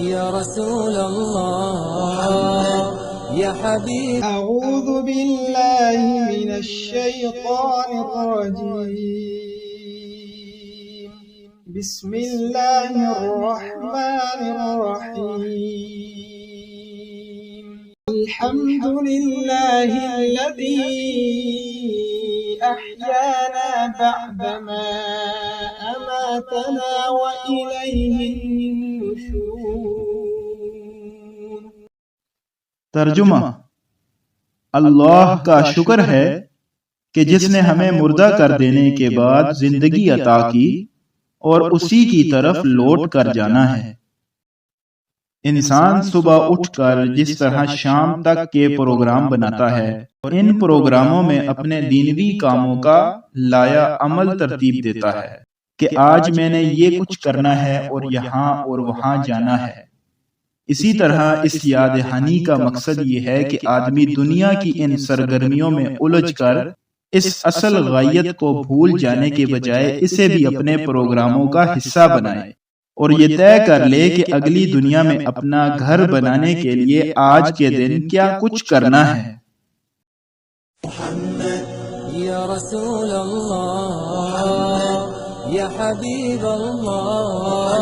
या रसूल अल्लाह या हबीब। अऊज़ु बिल्लाहि मिनश शैतानिर रजीम। बिस्मिल्लाहिर रहमानिर रहीम। अल्हम्दुलिल्लाहिल्लज़ी अहयाना बअदमा अमातना व इलैहिन नुशूर। तर्जुमा। अल्लाह का शुक्र है कि जिसने हमें मुर्दा कर देने के बाद जिंदगी अता की और उसी की तरफ लौट कर जाना है। इंसान सुबह उठकर जिस तरह शाम तक के प्रोग्राम बनाता है और इन प्रोग्रामों में अपने दीनवी कामों का लाया अमल तरतीब देता है कि आज मैंने ये कुछ करना है और यहाँ और वहाँ जाना है। इसी तरह इस याद दहानी का मकसद ये है कि आदमी दुनिया की इन सरगर्मियों में उलझकर इस असल गायत को भूल जाने के बजाय इसे भी अपने प्रोग्रामों का हिस्सा बनाए और ये तय कर ले कि अगली दुनिया में अपना घर बनाने के लिए आज के दिन क्या कुछ करना है। या रसूल अल्लाह या हबीब अल्लाह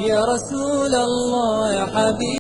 या रसूल अल्लाह या हबीब।